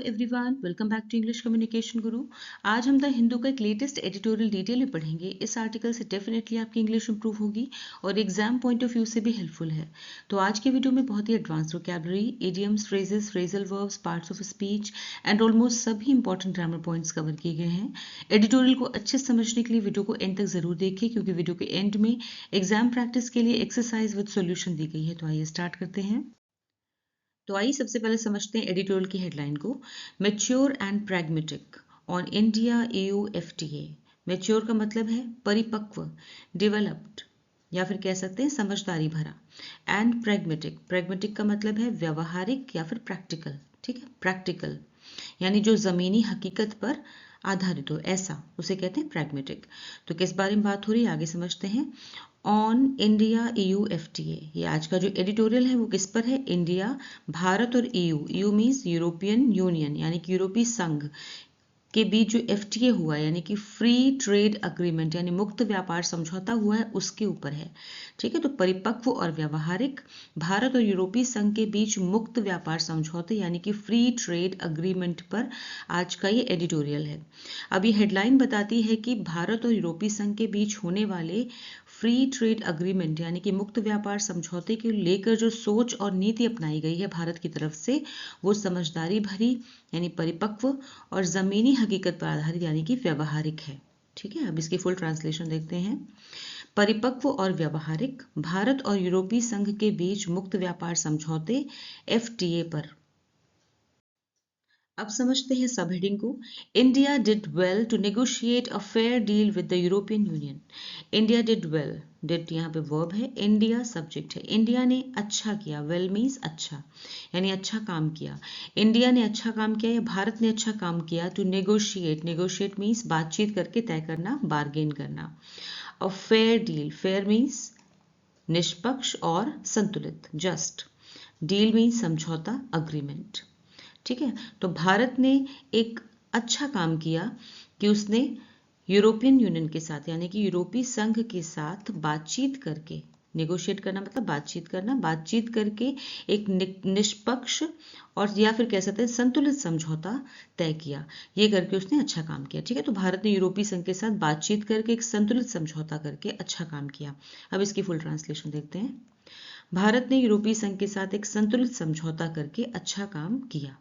Everyone, welcome back to English communication guru. आज हम the Hindu का एक लेटेस्ट एडिटोरियल डिटेल में पढ़ेंगे। इस आर्टिकल से डेफिनेटली आपकी इंग्लिश इंप्रूव होगी और एग्जाम पॉइंट ऑफ व्यू से भी हेल्पफुल है। तो आज के वीडियो में बहुत ही advance vocabulary, idioms, phrases, phrasal verbs, parts of speech and almost सभी इंपॉर्टेंट ग्रामर पॉइंट्स कवर किए गए हैं। एडिटोरियल को अच्छे से समझने के लिए वीडियो को एंड तक जरूर देखिए, क्योंकि वीडियो के एंड में एग्जाम प्रैक्टिस के लिए एक्सरसाइज विद सॉल्यूशन दी गई है। तो आइए स्टार्ट करते हैं। तो आइए सबसे पहले समझते हैं एडिटोरियल की हेडलाइन को। Mature and pragmatic on India EU FTA। Mature का मतलब है परिपक्व, डेवलप्ड, या फिर कह सकते हैं समझदारी भरा। एंड प्रैग्मेटिक, प्रैग्मेटिक का मतलब है व्यवहारिक या फिर प्रैक्टिकल। ठीक है, प्रैक्टिकल यानी जो जमीनी हकीकत पर आधारित हो, ऐसा उसे कहते हैं प्रैग्मेटिक। तो किस बारे में बात हो रही है आगे समझते हैं। ऑन इंडिया EU FTA, ये आज का जो एडिटोरियल है वो किस पर है? इंडिया, भारत और EU मीन्स यूरोपियन यूनियन यानी कि यूरोपीय संघ के बीच जो FTA हुआ है यानी कि फ्री ट्रेड अग्रीमेंट यानी मुक्त व्यापार समझौता हुआ है, उसके ऊपर है। ठीक है, तो परिपक्व और व्यावहारिक भारत और यूरोपीय संघ के बीच मुक्त व्यापार समझौते यानी कि फ्री ट्रेड अग्रीमेंट पर आज का ये एडिटोरियल है। अब ये हेडलाइन बताती है कि भारत और यूरोपीय संघ के बीच होने वाले फ्री ट्रेड अग्रीमेंट यानी कि मुक्त व्यापार समझौते को लेकर जो सोच और नीति अपनाई गई है भारत की तरफ से, वो समझदारी भरी यानी परिपक्व और जमीनी हकीकत पर आधारित यानी कि व्यवहारिक है। ठीक है, अब इसकी फुल ट्रांसलेशन देखते हैं। परिपक्व और व्यवहारिक भारत और यूरोपीय संघ के बीच मुक्त व्यापार समझौते FTA पर। अब समझते हैं सब हेडिंग को। India did well to negotiate a fair deal with the European Union. India did well, did यहाँ पे वर्ब है, इंडिया सब्जेक्ट है। इंडिया ने अच्छा किया, वेल मीन्स अच्छा यानी अच्छा काम किया। इंडिया ने अच्छा काम किया या भारत ने अच्छा काम किया। टू नेगोशिएट, नेगोशिएट मीन्स बातचीत करके तय करना, बार्गेन करना। अ फेयर डील, फेयर मीन्स निष्पक्ष और संतुलित, जस्ट। डील मीन्स समझौता, अग्रीमेंट। ठीक है, तो भारत ने एक अच्छा काम किया कि उसने यूरोपियन यूनियन के साथ यानी कि यूरोपीय संघ के साथ बातचीत करके, नेगोशिएट करना मतलब बातचीत करना, बातचीत करके एक निष्पक्ष और या फिर कह सकते हैं संतुलित समझौता तय किया। ये करके उसने अच्छा काम किया। ठीक है, तो भारत ने यूरोपीय संघ के साथ बातचीत करके एक संतुलित समझौता करके अच्छा काम किया। अब इसकी फुल ट्रांसलेशन देखते हैं। भारत ने यूरोपीय संघ के साथ एक संतुलित समझौता करके अच्छा काम किया।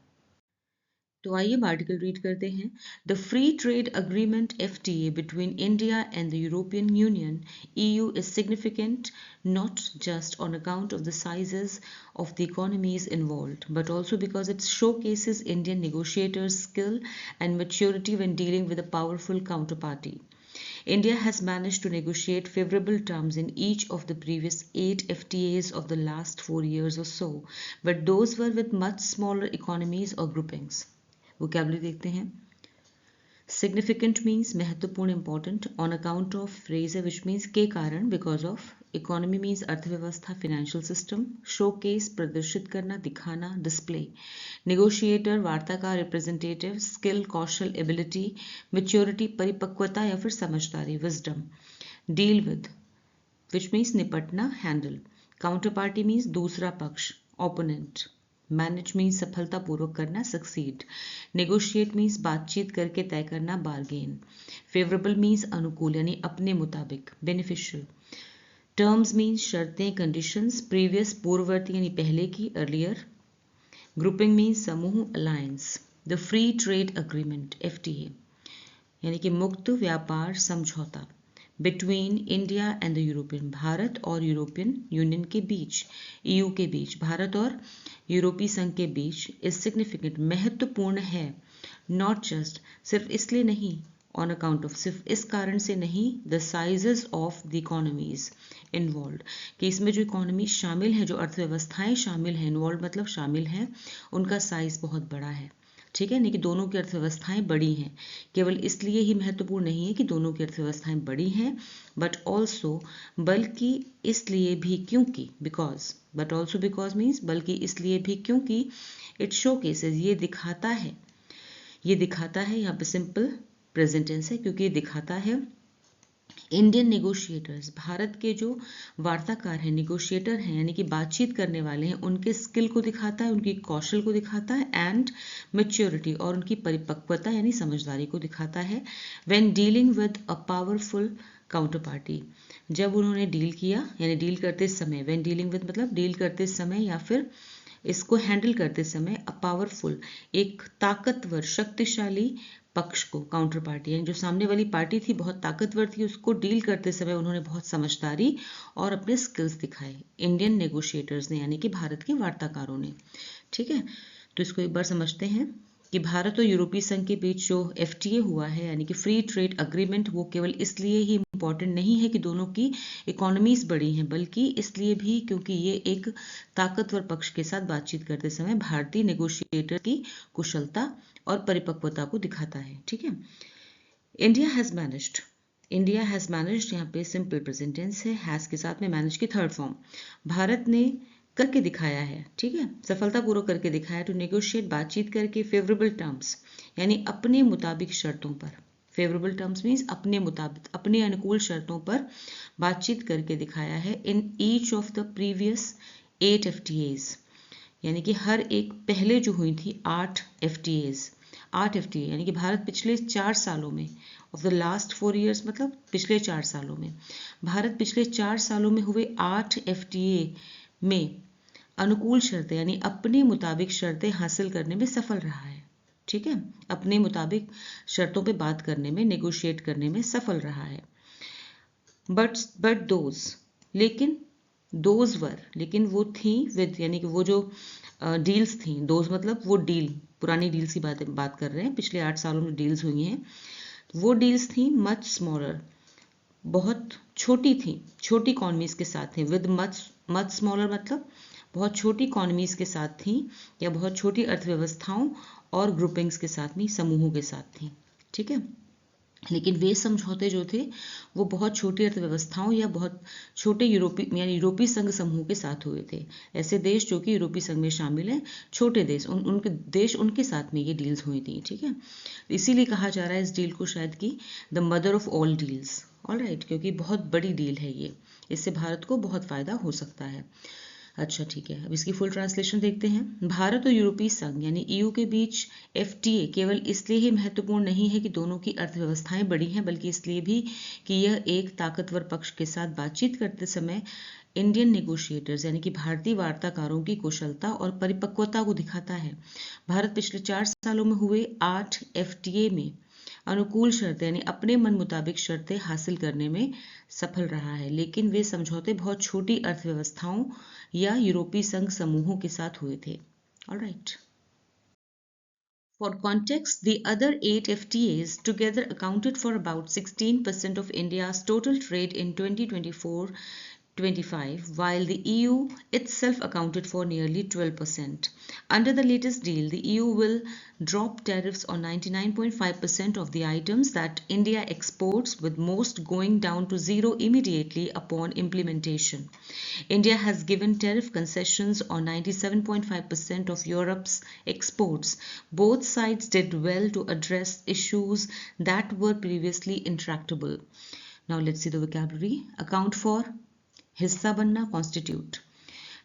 तो आइए आर्टिकल रीड करते हैं। The free trade agreement FTA between India and the European union EU is significant not just on account of the sizes of the economies involved, but also because it showcases Indian negotiators' skill and maturity when dealing with a powerful counterparty. India has managed to negotiate favorable terms in each of the previous 8 FTAs of the last 4 years or so, but those were with much smaller economies or groupings. Vocabulary देखते हैं। Significant means महत्वपूर्ण, important. On account of phrase है which means के कारण, because of. Economy means अर्थव्यवस्था, financial system. Showcase प्रदर्शित करना, दिखाना, डिस्प्ले। नेगोशिएटर वार्ताकार, रिप्रेजेंटेटिव। स्किल कौशल, एबिलिटी। मेच्योरिटी परिपक्वता या फिर समझदारी, wisdom. Deal with which means निपटना, हैंडल। काउंटर पार्टी मीन्स दूसरा पक्ष, ओपोनेंट। मैनेज मीन्स सफलतापूर्वक करना, सक्सीड। नेगोशिएट मीन्स बातचीत करके तय करना, बार्गेन। फेवरेबल मीन्स अनुकूल यानी अपने मुताबिक, बेनिफिशियल। टर्म्स मीन्स शर्तें, कंडीशंस। प्रीवियस पूर्ववर्ती यानी पहले की, अर्लियर। ग्रुपिंग मीन्स समूह, alliance. The free trade agreement FTA यानी कि मुक्त व्यापार समझौता between India and the European, Bharat और यूरोपियन यूनियन के बीच, EU के बीच, भारत और यूरोपीय संघ के बीच, इज सिग्निफिकेंट महत्वपूर्ण है, नॉट जस्ट सिर्फ इसलिए नहीं, ऑन अकाउंट ऑफ सिर्फ इस कारण से नहीं, the sizes of the economies involve कि इसमें जो इकोनॉमी शामिल है, जो अर्थव्यवस्थाएं शामिल हैं, इन्वॉल्व मतलब शामिल हैं, उनका साइज बहुत बड़ा है। ठीक है, नहीं कि दोनों की अर्थव्यवस्थाएं बड़ी हैं, केवल इसलिए ही महत्वपूर्ण नहीं है कि दोनों की अर्थव्यवस्थाएं बड़ी हैं, बट ऑल्सो बल्कि इसलिए भी क्योंकि, because, but also because means बल्कि इसलिए भी क्योंकि, इट शो केसेस ये दिखाता है, ये दिखाता है, यहाँ पे सिंपल प्रेजेंट टेंस है, क्योंकि ये दिखाता है इंडियन नेगोशिएटर्स, भारत के जो वार्ताकार हैं, नेगोशिएटर हैं, यानी कि बातचीत करने वाले हैं, उनके स्किल को दिखाता है, उनकी कौशल को दिखाता है, एंड मेच्योरिटी, और उनकी परिपक्वता यानी समझदारी को दिखाता है। When dealing with a powerful counter party, जब उन्होंने डील किया यानी डील करते समय, व्हेन डीलिंग विद मतलब डील करते समय या फिर इसको हैंडल करते समय, अ पावरफुल एक ताकतवर शक्तिशाली पक्ष को, काउंटर पार्टी यानी जो सामने वाली पार्टी थी बहुत ताकतवर थी, उसको डील करते समय उन्होंने बहुत समझदारी और अपने स्किल्स दिखाए, इंडियन नेगोशिएटर्स ने यानी कि भारत के वार्ताकारों ने। ठीक है, तो इसको एक बार समझते हैं कि भारत और यूरोपीय संघ के बीच जो FTA हुआ है यानी कि फ्री ट्रेड अग्रीमेंट, वो केवल इसलिए ही इम्पॉर्टेंट नहीं है कि दोनों की इकोनॉमीज बड़ी हैं, बल्कि इसलिए भी क्योंकि ये एक ताकतवर पक्ष के साथ बातचीत करते समय भारतीय नेगोशिएटर की कुशलता और परिपक्वता को दिखाता है। ठीक है, India has managed, India has managed यहाँ पे सिंपल प्रेजेंट टेंस है, हैज के साथ में मैनेज की थर्ड फॉर्म। भारत ने करके दिखाया है, ठीक है, सफलतापूर्वक करके दिखाया, टू नेगोशिएट बातचीत करके फेवरेबल टर्म्स यानी अपने मुताबिक शर्तों पर, फेवरेबल टर्म्स मीन्स अपने मुताबिक, अपने अनुकूल शर्तों पर बातचीत करके दिखाया है, in each of the previous 8 FTAs, यानी कि हर एक पहले जो हुई थी 8 FTAs, 8 FTA यानी कि भारत पिछले 4 सालों में, ऑफ द लास्ट 4 years मतलब पिछले 4 सालों में, भारत पिछले 4 सालों में हुए 8 FTA में अनुकूल शर्तें यानी अपने मुताबिक शर्तें हासिल करने में सफल रहा है। ठीक है, अपने मुताबिक शर्तों पे बात करने में, नेगोशिएट करने में सफल रहा है। बट दोज, लेकिन दोज वर, लेकिन वो थी विद यानी कि वो जो डील्स थी, दोज मतलब वो डील, पुरानी डील्स की बात कर रहे हैं, पिछले 8 सालों में डील्स हुई हैं, वो डील्स थी मच स्मॉलर, बहुत छोटी थी, छोटी इकॉनमीज के साथ थी, विद मच स्मॉलर मतलब बहुत छोटी इकॉनमीज के साथ थी या बहुत छोटी अर्थव्यवस्थाओं और ग्रुपिंग्स के साथ में, समूहों के साथ थी। ठीक है, लेकिन वे समझौते जो थे वो बहुत छोटी अर्थव्यवस्थाओं या बहुत छोटे यूरोपीय यानी यूरोपीय संघ समूह के साथ हुए थे, ऐसे देश जो कि यूरोपीय संघ में शामिल हैं, छोटे देश, उनके देश, उनके साथ में ये डील्स हुई थी। ठीक है, इसीलिए कहा जा रहा है इस डील को शायद कि the mother of all deals, alright, क्योंकि बहुत बड़ी डील है ये, इससे भारत को बहुत फायदा हो सकता है। अच्छा ठीक है, अब इसकी फुल ट्रांसलेशन देखते हैं। भारत और यूरोपीय संघ यानी EU के बीच FTA केवल इसलिए ही महत्वपूर्ण नहीं है कि दोनों की अर्थव्यवस्थाएं बड़ी हैं, बल्कि इसलिए भी कि यह एक ताकतवर पक्ष के साथ बातचीत करते समय इंडियन नेगोशिएटर्स यानी कि भारतीय वार्ताकारों की कुशलता और परिपक्वता को दिखाता है। भारत पिछले 4 सालों में हुए 8 FTA में अनुकूल शर्तें यानी अपने मन मुताबिक शर्तें हासिल करने में सफल रहा है, लेकिन वे समझौते बहुत छोटी अर्थव्यवस्थाओं या यूरोपीय संघ समूहों के साथ हुए थे। Alright, For context, the other 8 FTAs together accounted for about 16% of India's total trade in 2024-25, while the EU itself accounted for nearly 12%. Under the latest deal, the EU will drop tariffs on 99.5% of the items that India exports, with most going down to zero immediately upon implementation. India has given tariff concessions on 97.5% of Europe's exports. Both sides did well to address issues that were previously intractable. Now let's see the vocabulary. Account for, हिस्सा बनना, constitute.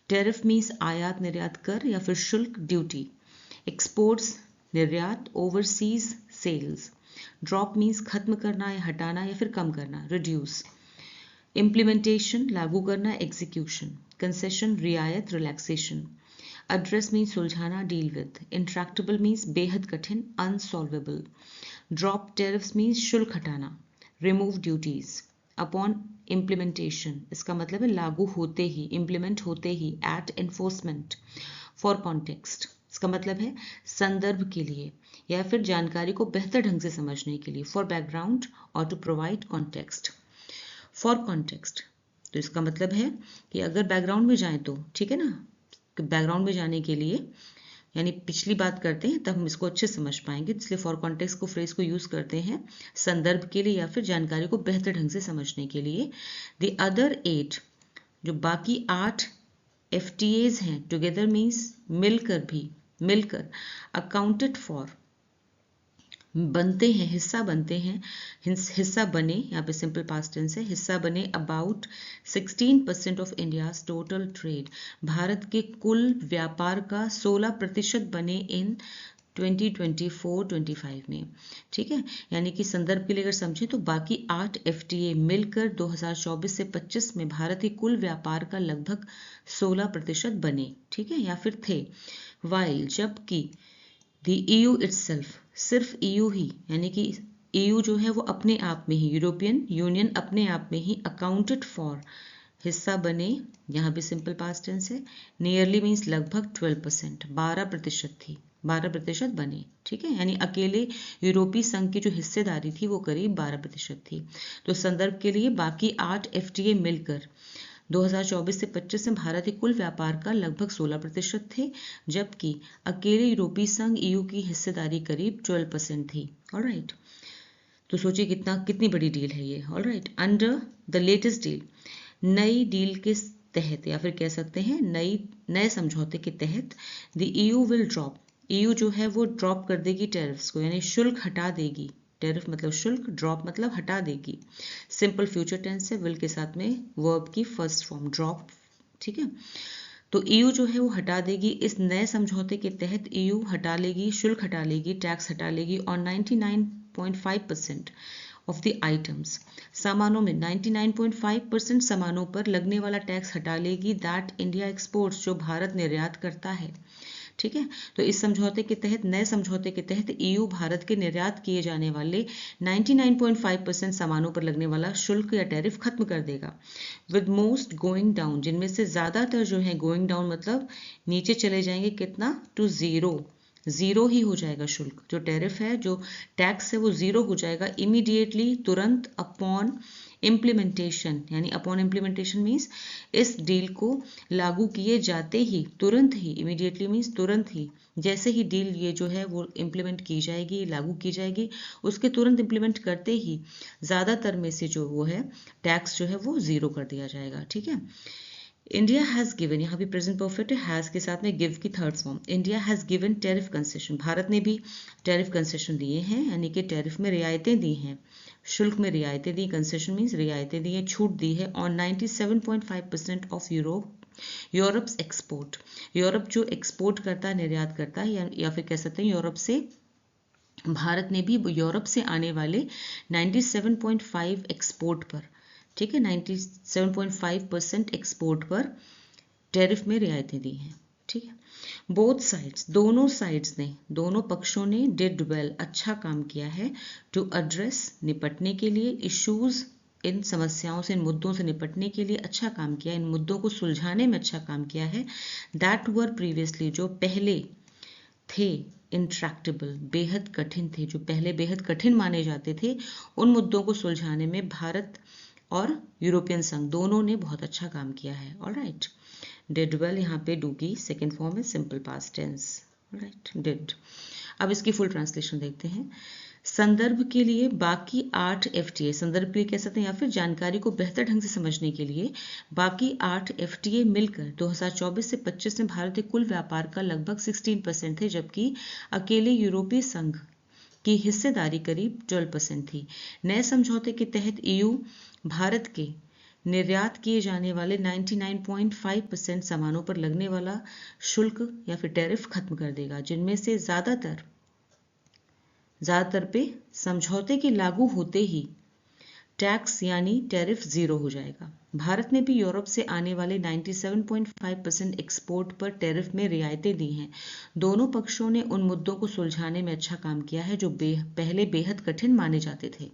Tariff means आयात निर्यात कर या फिर शुल्क, duty. Exports निर्यात, overseas sales. Drop means खत्म करना या हटाना या फिर कम करना, reduce. Implementation लागू करना, execution. Concession रियायत, relaxation. Address means सुलझाना, deal with. Intractable means बेहद कठिन, unsolvable. Drop tariffs means शुल्क हटाना. Remove duties. Upon implementation इसका मतलब है लागू होते ही, implement होते ही, at enforcement. For context इसका मतलब है संदर्भ के लिए या फिर जानकारी को बेहतर ढंग से समझने के लिए, for background or to provide context. For context तो इसका मतलब है कि अगर बैकग्राउंड में जाएं तो ठीक है ना, बैकग्राउंड में जाने के लिए यानी पिछली बात करते हैं तब हम इसको अच्छे से समझ पाएंगे, इसलिए फॉर कॉन्टेक्स्ट को फ्रेज को यूज करते हैं संदर्भ के लिए या फिर जानकारी को बेहतर ढंग से समझने के लिए। द अदर 8 जो बाकी 8 FTAs हैं, टुगेदर मीन्स मिलकर भी, मिलकर, अकाउंटेड फॉर बनते हैं, हिस्सा बनते हैं, हिस्सा बने, यहाँ पे सिंपल पास्ट टेंस है, हिस्सा बने about 16% of India's total trade, Bharat के कुल व्यापार का 16% बने इन 2024-25 में। ठीक है, यानी कि संदर्भ के लिए अगर समझें तो बाकी 8 FTA मिलकर 2024 से 25 में भारत के कुल व्यापार का लगभग 16% बने। ठीक है, या फिर थे। वाइल, जबकि द EU इटसेल्फ, सिर्फ EU ही, यानी कि EU जो है वो अपने आप में ही, यूरोपियन यूनियन अपने आप में ही अकाउंटेड फॉर, हिस्सा बने, यहाँ भी सिंपल पास्ट टेंस है, नियरली मीन्स लगभग 12%, 12% थी, 12% बने। ठीक है, यानी अकेले यूरोपीय संघ की जो हिस्सेदारी थी वो करीब 12% थी। तो संदर्भ के लिए बाकी 8 FTA मिलकर 2024 से 25 में भारत के कुल व्यापार का लगभग 16% थे, जबकि अकेले यूरोपीय संघ EU की हिस्सेदारी करीब 12% थी। ऑलराइट, तो सोचिए कितनी बड़ी डील है ये। Alright, under the latest deal, नई डील के तहत, या फिर कह सकते हैं नए समझौते के तहत, the EU will drop, EU जो है वो ड्रॉप कर देगी टैरिफ्स को, यानी शुल्क हटा देगी। टैरिफ मतलब शुल्क, ड्रॉप मतलब हटा देगी। सिंपल फ्यूचर टेंस है, विल के साथ में वर्ब की फर्स्ट फॉर्म ड्रॉप। ठीक है, तो EU जो है वो हटा देगी, इस नए समझौते के तहत EU हटा लेगी, शुल्क हटा लेगी, टैक्स हटा लेगी और 99.5% ऑफ द आइटम्स, सामानों में 99.5% सामानों पर लगने वाला टैक्स हटा लेगी, दैट इंडिया एक्सपोर्ट्स, जो भारत निर्यात करता है। ठीक है, तो इस समझौते के तहत, नए समझौते के तहत EU भारत के निर्यात किए जाने वाले 99.5% सामानों पर लगने वाला शुल्क या टैरिफ खत्म कर देगा। विद मोस्ट गोइंग डाउन, जिनमें से ज्यादातर जो है गोइंग डाउन मतलब नीचे चले जाएंगे, कितना, टू जीरो, जीरो ही हो जाएगा शुल्क, जो टैरिफ है, जो टैक्स है वो जीरो हो जाएगा इमीडिएटली, तुरंत, अपॉन इम्प्लीमेंटेशन, यानी अपॉन इम्प्लीमेंटेशन मीन्स इस डील को लागू किए जाते ही, तुरंत ही, इमीडिएटली मीन्स तुरंत ही, जैसे ही डील ये जो है वो इम्प्लीमेंट की जाएगी, लागू की जाएगी, उसके तुरंत इम्प्लीमेंट करते ही ज़्यादातर में से जो वो है टैक्स जो है वो जीरो कर दिया जाएगा। ठीक है, इंडिया हैज़ गिवन, यहाँ भी प्रेजेंट परफेक्ट है, हैज़ के साथ में गिव की third form, India has given tariff concession, Bharat ने भी टैरिफ कंसेशन दिए हैं, यानी कि टैरिफ में रियायतें दी हैं, शुल्क में रियायतें दी, कंसेशन मीन्स रियायतें दी हैं, छूट दी है on 97.5% of Europe's export, Europe जो एक्सपोर्ट करता है, निर्यात करता है, या फिर कह सकते हैं यूरोप से, भारत ने भी यूरोप से आने वाले 97.5 एक्सपोर्ट पर, ठीक है, 97.5% एक्सपोर्ट पर टैरिफ में रियायतें दी हैं। ठीक है, बोथ साइड्स, दोनों साइड्स ने, दोनों पक्षों ने डिड वेल, अच्छा काम किया है, टू एड्रेस, निपटने के लिए, इश्यूज, इन समस्याओं से, इन मुद्दों से निपटने के लिए अच्छा काम किया, इन मुद्दों को सुलझाने में अच्छा काम किया है, दैट वर प्रीवियसली, जो पहले थे, इंट्रैक्टेबल, बेहद कठिन थे, जो पहले बेहद कठिन माने जाते थे, उन मुद्दों को सुलझाने में भारत और यूरोपियन संघ दोनों ने बहुत अच्छा काम किया है। ऑलराइट, डिड वेल, यहाँ पे डू की सेकेंड फॉर्म है, simple past tense. Right, did. अब इसकी फुल ट्रांसलेशन देखते हैं। संदर्भ के लिए बाकी 8 FTA, संदर्भ के लिए कह सकते हैं, या फिर जानकारी को बेहतर ढंग से समझने के लिए बाकी 8 FTA मिलकर 2024 से 25 में भारत के कुल व्यापार का लगभग 16% थे, जबकि अकेले यूरोपीय संघ की हिस्सेदारी करीब 12% थी। नए समझौते के तहत EU भारत के निर्यात किए जाने वाले 99.5% सामानों पर लगने वाला शुल्क या फिर टैरिफ खत्म कर देगा, जिनमें से ज़्यादातर पे समझौते के लागू होते ही टैक्स यानी टैरिफ जीरो हो जाएगा। भारत ने भी यूरोप से आने वाले 97.5% एक्सपोर्ट पर टैरिफ में रियायतें दी हैं। दोनों पक्षों ने उन मुद्दों को सुलझाने में अच्छा काम किया है जो पहले बेहद कठिन माने जाते थे।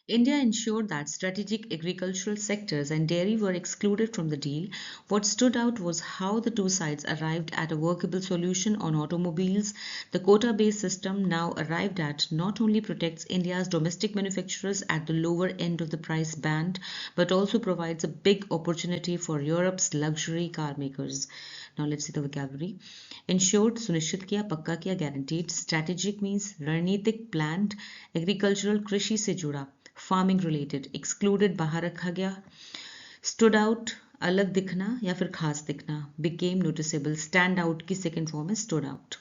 India ensured that strategic agricultural sectors and dairy were excluded from the deal. What stood out was how the two sides arrived at a workable solution on automobiles. The quota-based system now arrived at not only protects India's domestic manufacturers at the lower end of the price band, but also provides a big opportunity for Europe's luxury car makers. Now let's see the vocabulary. Ensured, सुनिश्चित किया, पक्का किया, guaranteed. Strategic means रणनीतिक, planned. Agricultural, कृषि से जुड़ा, farming related. Excluded, बाहर रखा गया. स्टूड आउट, अलग दिखना या फिर खास दिखना. बिकेम नोटिसेबल, स्टैंड आउट की सेकेंड फॉर्म है स्टूड आउट.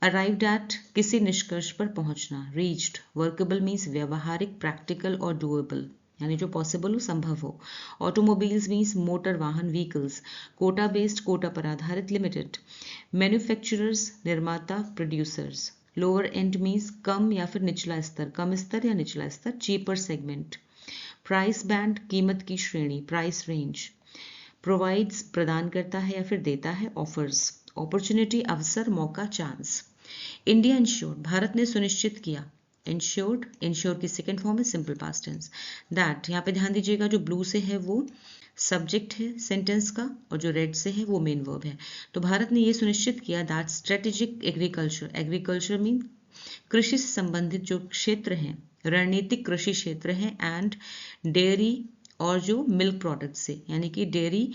अराइव्ड एट किसी निष्कर्ष पर पहुंचना, रीच्ड वर्केबल मीन्स व्यवहारिक, प्रैक्टिकल और डूएबल यानी जो पॉसिबल हो, संभव हो। ऑटोमोबाइल्स मीन्स मोटर वाहन, व्हीकल्स। कोटा बेस्ड, कोटा पर आधारित, लिमिटेड। मैन्युफैक्चरर्स निर्माता, प्रोड्यूसर्स। लोअर एंड मीन्स कम या फिर निचला स्तर, कम स्तर या निचला स्तर, चीपर सेगमेंट। प्राइस बैंड कीमत की श्रेणी, प्राइस रेंज। प्रोवाइड्स प्रदान करता है या फिर देता है, ऑफर्स। अपॉर्चुनिटी अवसर, मौका, चांस। इंडिया इंश्योर्ड भारत ने सुनिश्चित किया, इंश्योर्ड, इंश्योर की सेकेंड फॉर्म है सिंपल पास्ट टेंस। दैट यहाँ पे ध्यान दीजिएगा, जो ब्लू से है वो सब्जेक्ट है सेंटेंस का और जो रेड से है वो मेन वर्ब है। तो भारत ने ये सुनिश्चित किया that strategic agriculture, agriculture mean कृषि से संबंधित जो क्षेत्र हैं, रणनीतिक कृषि क्षेत्र हैं, एंड डेयरी और जो मिल्क प्रोडक्ट से यानी कि डेयरी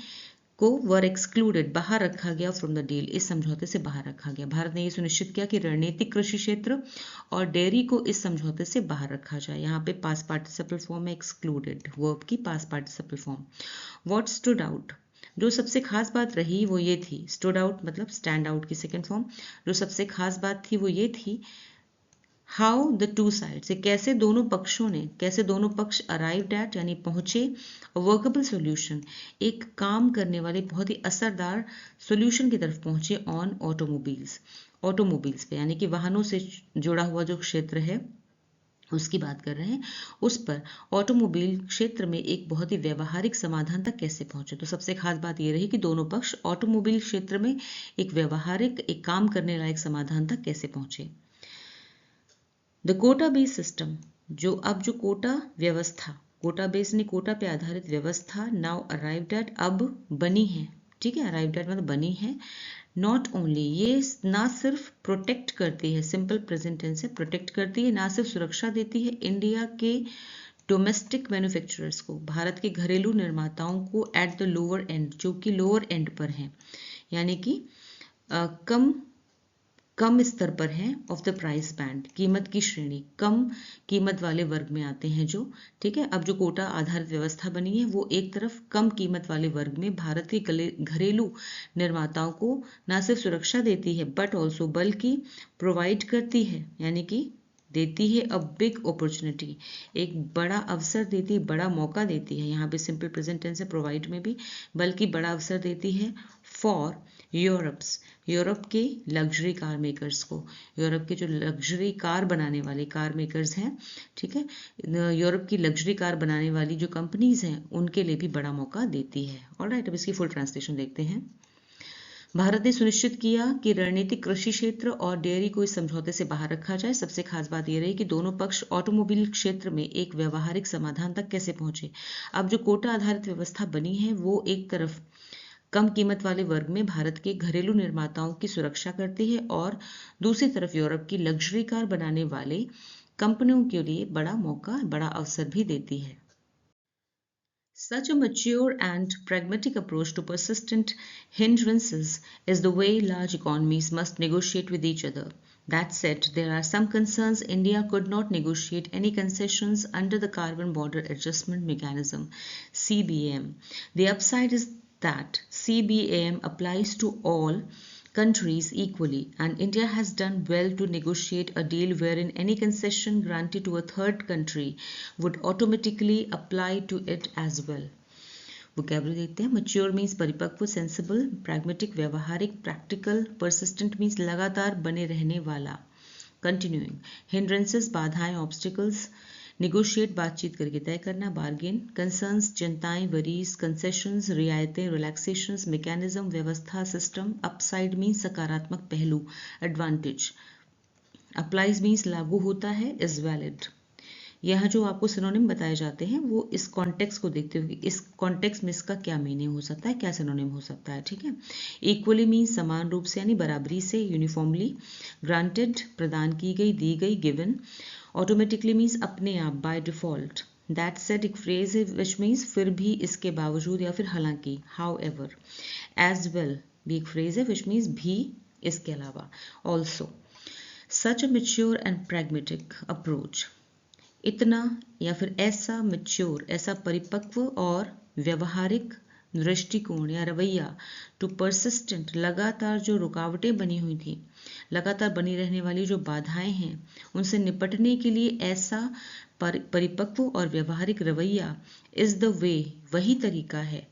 को वर एक्सक्लूडेड बाहर रखा गया फ्रॉम द डील, इस समझौते से बाहर रखा गया। भारत ने यह सुनिश्चित किया कि रणनीतिक कृषि क्षेत्र और डेयरी को इस समझौते से बाहर रखा जाए। यहाँ पे पास्ट पार्टिसिपल फॉर्म में एक्सक्लूडेड, वर्ब की past participle form. What stood out, जो सबसे खास बात रही वो ये थी, स्टूड आउट मतलब स्टैंड आउट की सेकेंड फॉर्म। जो सबसे खास बात थी वो ये थी, हाउ द टू साइड्स, कैसे दोनों पक्षों ने, कैसे दोनों पक्ष अराइव्ड एट यानी पहुंचे, वर्केबल सॉल्यूशन एक काम करने वाले बहुत ही असरदार सॉल्यूशन की तरफ पहुंचे, ऑन ऑटोमोबाइल्स, ऑटोमोबाइल्स पे यानी कि वाहनों से जुड़ा हुआ जो क्षेत्र है उसकी बात कर रहे हैं, उस पर ऑटोमोबाइल क्षेत्र में एक बहुत ही व्यवहारिक समाधान तक कैसे पहुंचे। तो सबसे खास बात यह रही कि दोनों पक्ष ऑटोमोबाइल क्षेत्र में एक व्यवहारिक, एक काम करने लायक समाधान तक कैसे पहुंचे। द कोटा बेस सिस्टम, जो कोटा व्यवस्था, कोटा बेस ने कोटा पे आधारित व्यवस्था, नाउ अराइव्ड एट अब बनी है, ठीक है, अराइव्ड एट मतलब बनी है। नॉट ओनली, ये ना सिर्फ प्रोटेक्ट करती है, सिंपल प्रेजेंट टेंस से, प्रोटेक्ट करती है, ना सिर्फ सुरक्षा देती है इंडिया के डोमेस्टिक मैन्युफैक्चरर्स को, भारत के घरेलू निर्माताओं को, एट द लोअर एंड, जो कि लोअर एंड पर हैं यानी कि कम स्तर पर हैं, ऑफ द प्राइस बैंड, कीमत की श्रेणी, कम कीमत वाले वर्ग में आते हैं जो, ठीक है। अब जो कोटा आधारित व्यवस्था बनी है वो एक तरफ कम कीमत वाले वर्ग में भारत के घरेलू निर्माताओं को न सिर्फ सुरक्षा देती है बट ऑल्सो, बल्कि प्रोवाइड करती है यानी कि देती है अ बिग अपॉर्चुनिटी, एक बड़ा अवसर देती है, बड़ा मौका देती है। यहाँ पे सिंपल प्रेजेंट टेंस है प्रोवाइड में भी, बल्कि बड़ा अवसर देती है फॉर यूरोप्स, यूरोप के लग्जरी कार मेकर्स को, यूरोप के जो लग्जरी कार बनाने वाले कार मेकर्स हैं, ठीक है, यूरोप की लग्जरी कार बनाने वाली जो कंपनीज हैं उनके लिए भी बड़ा मौका देती है। ऑलराइट, अब इसकी फुल ट्रांसलेशन देखते हैं। भारत ने सुनिश्चित किया कि रणनीतिक कृषि क्षेत्र और डेयरी को इस समझौते से बाहर रखा जाए। सबसे खास बात यह रही कि दोनों पक्ष ऑटोमोबाइल क्षेत्र में एक व्यवहारिक समाधान तक कैसे पहुंचे। अब जो कोटा आधारित व्यवस्था बनी है वो एक तरफ कम कीमत वाले वर्ग में भारत के घरेलू निर्माताओं की सुरक्षा करती है और दूसरी तरफ यूरोप की लग्जरी कार बनाने वाले कंपनियों के लिए बड़ा मौका, बड़ा अवसर भी देती है। Such a mature and pragmatic approach to persistent hindrances is the way large economies must negotiate with each other. That said, there are some concerns. India could not negotiate any concessions under the Carbon Border Adjustment Mechanism (CBAM). The upside is that CBAM applies to all countries equally, and India has done well to negotiate a deal wherein any concession granted to a third country would automatically apply to it as well. Vocabulary देखते हैं। Mature means परिपक्व, sensible, pragmatic व्यवहारिक, practical, persistent means लगातार बने रहने वाला, continuing, hindrances बाधाएं, obstacles, negotiate बातचीत करके तय करना, बार्गेन, कंसर्न्स चिंताएं, वरीज, कंसेशंस रियायतें, रिलैक्सेशंस, मैकेनिज्म व्यवस्था, सिस्टम, अपसाइड मीन्स सकारात्मक पहलू, एडवांटेज, अप्लाइज मीन्स लागू होता है, इज वैलिड। यहाँ जो आपको सिनोनिम बताए जाते हैं वो इस कॉन्टेक्स्ट को देखते हुए, इस कॉन्टेक्स्ट में इसका क्या मीनिंग हो सकता है, क्या सिनोनिम हो सकता है, ठीक है। इक्वली मीन्स समान रूप से यानी बराबरी से, यूनिफॉर्मली, ग्रांटेड प्रदान की गई, दी गई, गिवन, ऑटोमेटिकली मीन्स अपने आप, बाय डिफॉल्ट। दैट सेड एक फ्रेज है विच मीन्स फिर भी, इसके बावजूद या फिर हालांकि, हाउ एवर। एज वेल भी एक फ्रेज है विच मीन्स भी, इसके अलावा, also. Such a mature and pragmatic approach, इतना या फिर ऐसा मैच्योर, ऐसा परिपक्व और व्यवहारिक दृष्टिकोण या रवैया, टू परसिस्टेंट, लगातार जो रुकावटें बनी हुई थी, लगातार बनी रहने वाली जो बाधाएं हैं, उनसे निपटने के लिए ऐसा परिपक्व और व्यवहारिक रवैया इज द वे, वही तरीका है।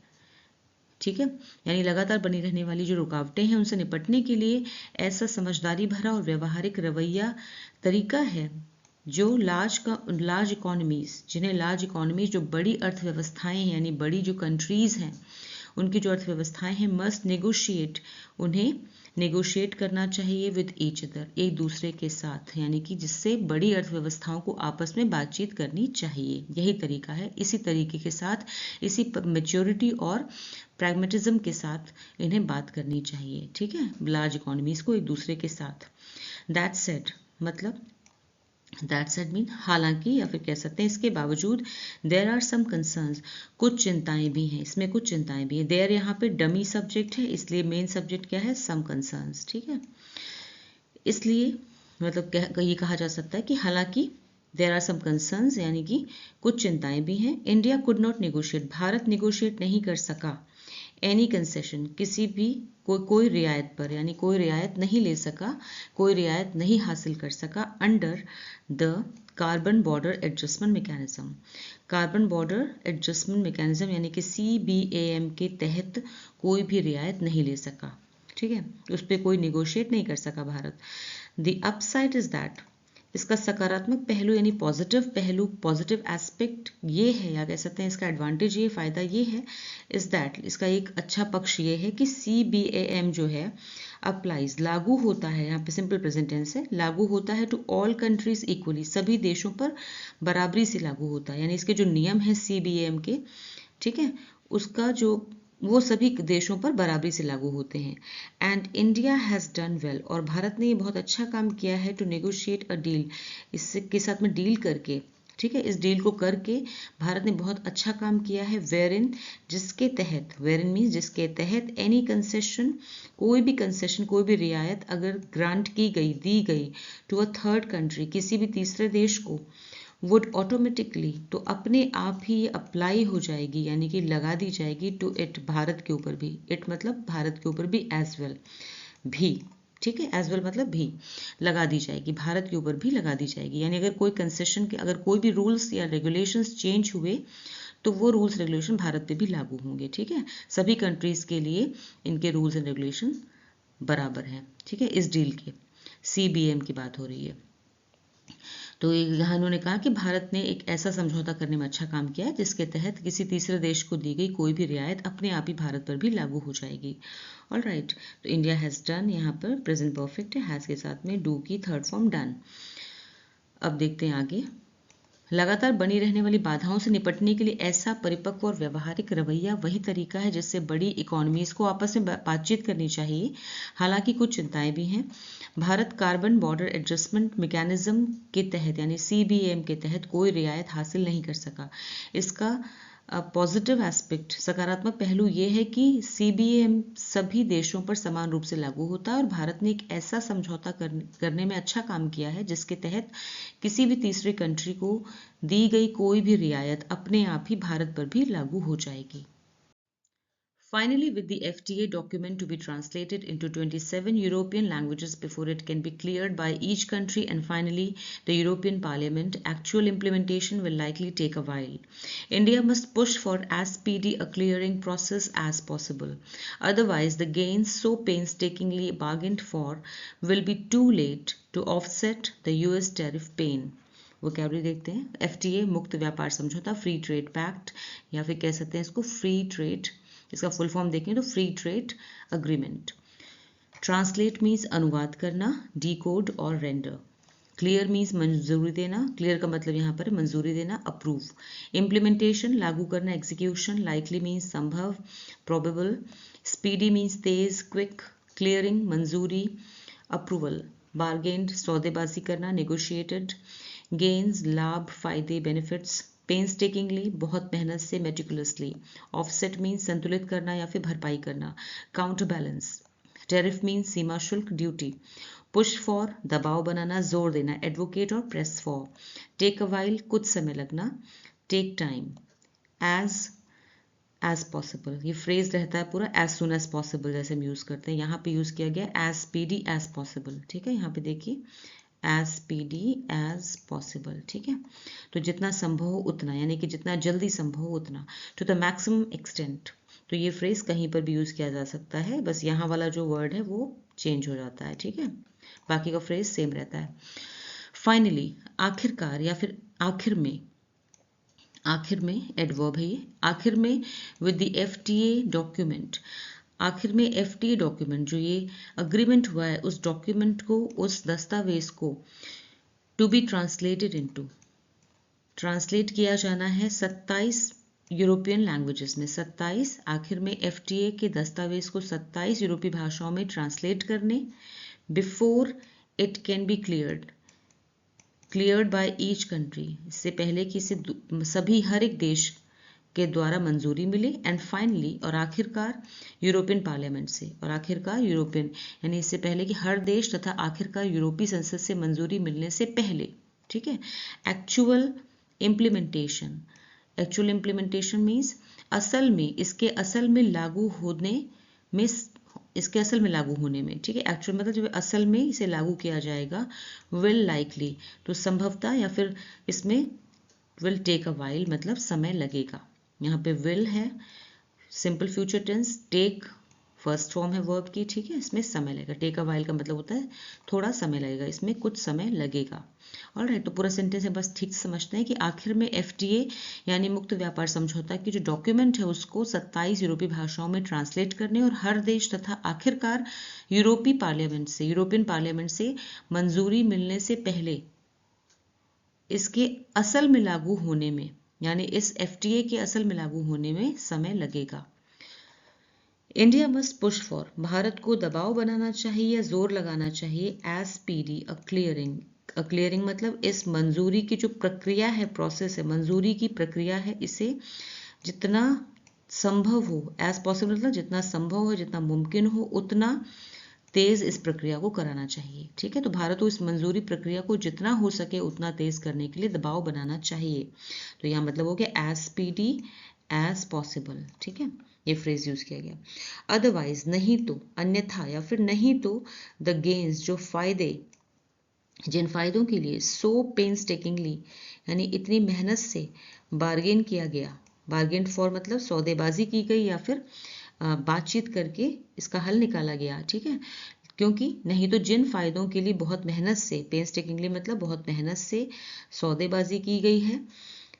ठीक है, यानी लगातार बनी रहने वाली जो रुकावटें हैं उनसे निपटने के लिए ऐसा समझदारी भरा और व्यवहारिक रवैया तरीका है जो लार्ज इकोनॉमीज, जिन्हें लार्ज इकोनॉमीज, जो बड़ी अर्थव्यवस्थाएं हैं, यानी बड़ी जो कंट्रीज हैं, उनकी जो अर्थव्यवस्थाएं हैं, मस्ट नेगोशिएट, उन्हें नेगोशिएट करना चाहिए विद ईच अदर, एक दूसरे के साथ, यानी कि जिससे बड़ी अर्थव्यवस्थाओं को आपस में बातचीत करनी चाहिए, यही तरीका है। इसी तरीके के साथ, इसी मैच्योरिटी और प्रैग्मेटिज्म के साथ इन्हें बात करनी चाहिए। ठीक है, लार्ज इकोनॉमीज को एक दूसरे के साथ। दैट सेड, मतलब दैट सेड मीन हालांकि, या फिर कह सकते हैं इसके बावजूद, देयर आर सम कंसर्न्स, कुछ चिंताएं भी हैं, इसमें कुछ चिंताएं भी हैं। देयर यहाँ पे डमी सब्जेक्ट है, इसलिए मेन सब्जेक्ट क्या है, सम कंसर्न्स। ठीक है, इसलिए मतलब ये कहा जा सकता है कि हालांकि देयर आर सम कंसर्न्स, यानी कि कुछ चिंताएं भी हैं। India could not negotiate, Bharat negotiate नहीं कर सका, एनी कंसेशन, किसी भी कोई रियायत पर, यानी कोई रियायत नहीं ले सका, कोई रियायत नहीं हासिल कर सका, under the carbon border adjustment mechanism, carbon border adjustment mechanism यानी कि CBAM के तहत कोई भी रियायत नहीं ले सका। ठीक है, उस पर कोई निगोशिएट नहीं कर सका Bharat. The upside is that, इसका सकारात्मक पहलू यानी पॉजिटिव पहलू, पॉजिटिव एस्पेक्ट ये है, या कह सकते हैं इसका एडवांटेज, ये फायदा ये है, इज दैट, इसका एक अच्छा पक्ष ये है कि CBAM जो है अप्लाइज, लागू होता है, यहाँ पे सिंपल प्रेजेंट टेंस है, लागू होता है टू ऑल कंट्रीज इक्वली, सभी देशों पर बराबरी से लागू होता है, यानी इसके जो नियम है CBAM के, ठीक है, उसका जो वो सभी देशों पर बराबरी से लागू होते हैं। And India has done well, और भारत ने ये बहुत अच्छा काम किया है टू नेगोशिएट अ डील, इसके साथ में डील करके, ठीक है, इस डील को करके भारत ने बहुत अच्छा काम किया है। वेरिन, जिसके तहत, वेरिन मीन्स जिसके तहत, एनी कंसेशन, कोई भी कंसेशन, कोई भी रियायत अगर ग्रांट की गई, दी गई, टू अ थर्ड कंट्री, किसी भी तीसरे देश को, वुड ऑटोमेटिकली, तो अपने आप ही ये अप्लाई हो जाएगी, यानी कि लगा दी जाएगी, टू इट, भारत के ऊपर भी, इट मतलब भारत के ऊपर भी, एज वेल भी, ठीक है, एज वेल मतलब भी, लगा दी जाएगी, भारत के ऊपर भी लगा दी जाएगी। यानी अगर कोई कंसेशन के, अगर कोई भी रूल्स या रेगुलेशंस चेंज हुए तो वो रूल्स रेगुलेशन भारत पे भी लागू होंगे। ठीक है, सभी कंट्रीज के लिए इनके रूल्स एंड रेगुलेशन बराबर हैं। ठीक है, इस डील के CBAM की बात हो रही है। तो यहाँ उन्होंने कहा कि भारत ने एक ऐसा समझौता करने में अच्छा काम किया है जिसके तहत किसी तीसरे देश को दी गई कोई भी रियायत अपने आप ही भारत पर भी लागू हो जाएगी। ऑल राइट, तो इंडिया हैज़ डन, यहाँ पर प्रेजेंट परफेक्ट है, हैज़ के साथ में डू की थर्ड फॉर्म डन। अब देखते हैं आगे। लगातार बनी रहने वाली बाधाओं से निपटने के लिए ऐसा परिपक्व और व्यवहारिक रवैया वही तरीका है जिससे बड़ी इकोनॉमीज को आपस में बातचीत करनी चाहिए। हालांकि कुछ चिंताएं भी हैं। Bharat carbon border adjustment mechanism के तहत, यानी CBAM के तहत कोई रियायत हासिल नहीं कर सका। इसका पॉजिटिव एस्पेक्ट, सकारात्मक पहलू ये है कि CBAM सभी देशों पर समान रूप से लागू होता है और भारत ने एक ऐसा समझौता करने में अच्छा काम किया है जिसके तहत किसी भी तीसरी कंट्री को दी गई कोई भी रियायत अपने आप ही भारत पर भी लागू हो जाएगी। Finally, with the FTA document to be translated into 27 European languages before it can be cleared by each country, and finally the European Parliament, actual implementation will likely take a while. India must push for as speedy a clearing process as possible. Otherwise, the gains so painstakingly bargained for will be too late to offset the US tariff pain. Vocabulary देखते हैं। FTA मुक्त व्यापार समझौता, free trade pact, या फिर कह सकते हैं इसको फ्री ट्रेड, इसका फुल फॉर्म देखें तो free trade agreement. Translate means अनुवाद करना, डीकोड और रेंडर। क्लियर मीन्स मंजूरी देना, क्लियर का मतलब यहाँ पर मंजूरी देना, अप्रूव। इम्प्लीमेंटेशन लागू करना, एग्जीक्यूशन। लाइकली मीन्स संभव, प्रोबेबल। स्पीडी मीन्स तेज, क्विक। क्लियरिंग मंजूरी, अप्रूवल। बार्गेन्ड सौदेबाजी करना, नेगोशिएटेड। गेन्स लाभ, फायदे, बेनिफिट्स। पेन्सटेकिंगली बहुत मेहनत से, मेटिकुलसली। ऑफसेट मीन्स संतुलित करना या फिर भरपाई करना, काउंटर बैलेंस। टेरिफ मीन्स सीमा शुल्क, ड्यूटी। पुश फॉर दबाव बनाना, जोर देना, एडवोकेट और press for. Take a while कुछ समय लगना, टेक टाइम। एज पॉसिबल, ये फ्रेज रहता है पूरा एज सुन एज पॉसिबल जैसे हम यूज़ करते हैं, यहाँ पे यूज़ किया गया एज स्पीडी एज पॉसिबल। ठीक है, यहाँ पे देखिए एज स्पीडी एज पॉसिबल। ठीक है, तो जितना संभव हो उतना, यानी कि जितना जल्दी संभव हो उतना, टू द मैक्सिमम एक्सटेंट। तो ये फ्रेज कहीं पर भी यूज़ किया जा सकता है, बस यहाँ वाला जो वर्ड है वो चेंज हो जाता है। ठीक है, बाकी का फ्रेज सेम रहता है। फाइनली, आखिरकार या फिर आखिर में, आखिर में एडवर्ब है ये, आखिर में विद द एफटीए डॉक्यूमेंट, आखिर में एफटीए डॉक्यूमेंट जो ये अग्रीमेंट हुआ है उस डॉक्यूमेंट को, उस दस्तावेज को to be translated into, translate किया जाना है 27 यूरोपियन लैंग्वेजेस में। 27, आखिर में एफटीए के दस्तावेज को 27 यूरोपीय भाषाओं में ट्रांसलेट करने, before it can be cleared by each country, इससे पहले कि इसे सभी हर एक देश के द्वारा मंजूरी मिले, एंड फाइनली, और आखिरकार यूरोपियन पार्लियामेंट से, और आखिरकार यूरोपियन, यानी इससे पहले कि हर देश तथा आखिरकार यूरोपीय संसद से मंजूरी मिलने से पहले। ठीक है, actual implementation, actual implementation means असल में, इसके असल में लागू होने में, इसके असल में लागू होने में। ठीक है, एक्चुअल मतलब जब असल में इसे लागू किया जाएगा, विल लाइकली, तो संभवतः या फिर इसमें विल टेक अ वाइल मतलब समय लगेगा। यहाँ पे विल है simple future tense, take first form है वर्ब की। ठीक है, इसमें समय लगेगा, टेक अ वाइल का मतलब होता है थोड़ा समय लगेगा, इसमें कुछ समय लगेगा। और राइट, तो पूरा सेंटेंस है बस ठीक से समझते हैं कि आखिर में एफटीए यानी मुक्त व्यापार समझौता की जो डॉक्यूमेंट है उसको 27 यूरोपीय भाषाओं में ट्रांसलेट करने, और हर देश तथा आखिरकार यूरोपीय पार्लियामेंट से, यूरोपियन पार्लियामेंट से मंजूरी मिलने से पहले इसके असल में लागू होने में, यानी इस एफटीए के असल में लागू होने में समय लगेगा। इंडिया मस्ट पुश फॉर, भारत को दबाव बनाना चाहिए या जोर लगाना चाहिए, as speedy a clearing, a clearing मतलब इस मंजूरी की जो प्रक्रिया है, प्रोसेस है, मंजूरी की प्रक्रिया है, इसे जितना संभव हो, एज पॉसिबल मतलब जितना संभव हो, जितना मुमकिन हो उतना तेज इस प्रक्रिया को कराना चाहिए। ठीक है, तो भारत को इस मंजूरी प्रक्रिया को जितना हो सके उतना तेज करने के लिए दबाव बनाना चाहिए। तो यहाँ मतलब हो गया एज स्पीडी एज पॉसिबल। ठीक है, ये फ्रेज यूज किया गया। अदरवाइज नहीं तो, अन्यथा या फिर नहीं तो, द गेन्स जो फायदे, जिन फायदों के लिए सो पेन्स टेकिंगली यानी इतनी मेहनत से बार्गेन किया गया, बार्गेन फॉर मतलब सौदेबाजी की गई या फिर बातचीत करके इसका हल निकाला गया। ठीक है, क्योंकि नहीं तो जिन फायदों के लिए बहुत मेहनत से, पेन्स टेकिंगली मतलब बहुत मेहनत से सौदेबाजी की गई है,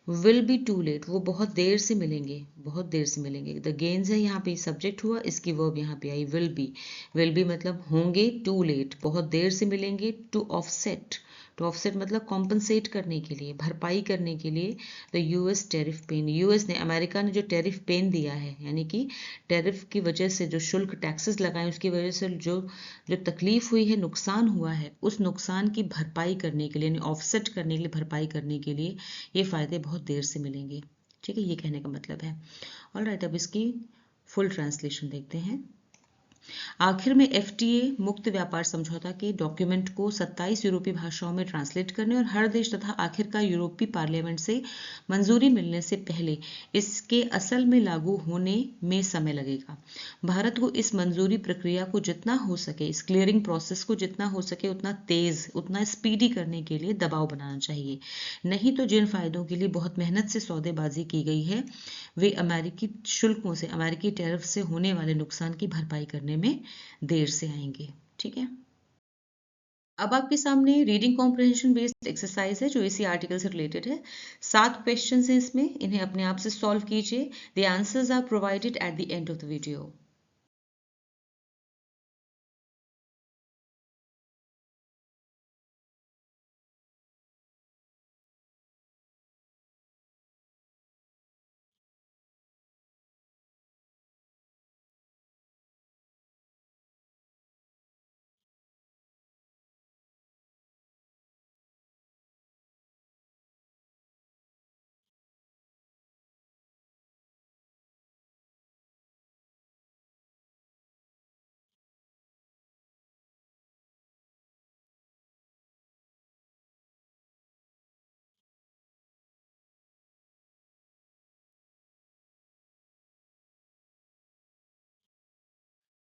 विल बी टू लेट वो बहुत देर से मिलेंगे, बहुत देर से मिलेंगे। द गेन्स है यहाँ पे सब्जेक्ट हुआ, इसकी वर्ब यहाँ पे आई विल बी, विल बी मतलब होंगे, टू लेट बहुत देर से मिलेंगे, टू ऑफसेट, टू ऑफसेट मतलब कॉम्पनसेट करने के लिए, भरपाई करने के लिए, the US tariff pain, US ने, अमेरिका ने जो टेरिफ पेन दिया है, यानी कि टेरिफ की वजह से जो शुल्क टैक्सेस लगाए उसकी वजह से जो जो तकलीफ हुई है, नुकसान हुआ है, उस नुकसान की भरपाई करने के लिए, यानी ऑफसेट करने के लिए, भरपाई करने के लिए ये फायदे बहुत देर से मिलेंगे। ठीक है, ये कहने का मतलब है। ऑलराइट, अब इसकी फुल ट्रांसलेशन देखते हैं। आखिर में एफटीए मुक्त व्यापार समझौता के डॉक्यूमेंट को 27 यूरोपीय भाषाओं में ट्रांसलेट करने और हर देश तथा आखिरकार यूरोपीय पार्लियामेंट से मंजूरी मिलने से पहले इसके असल में लागू होने में समय लगेगा। भारत को इस मंजूरी प्रक्रिया को जितना हो सके, इस क्लियरिंग प्रोसेस को जितना हो सके उतना तेज, उतना स्पीडी करने के लिए दबाव बनाना चाहिए। नहीं तो जिन फायदों के लिए बहुत मेहनत से सौदेबाजी की गई है वे अमेरिकी शुल्कों से, अमेरिकी टैरिफ से होने वाले नुकसान की भरपाई करने में देर से आएंगे। ठीक है, अब आपके सामने रीडिंग कॉम्प्रिहेंशन बेस्ड एक्सरसाइज है जो इसी आर्टिकल से रिलेटेड है। 7 क्वेश्चन हैं इसमें, इन्हें अपने आप से सॉल्व कीजिए। The answers are provided at the end of the video.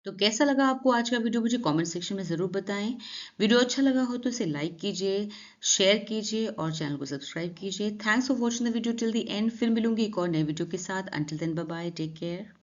तो कैसा लगा आपको आज का वीडियो, मुझे कमेंट सेक्शन में ज़रूर बताएं। वीडियो अच्छा लगा हो तो इसे लाइक कीजिए, शेयर कीजिए और चैनल को सब्सक्राइब कीजिए। Thanks for watching the video till the end. फिर मिलूंगी एक और नए वीडियो के साथ। Until then bye bye, take care.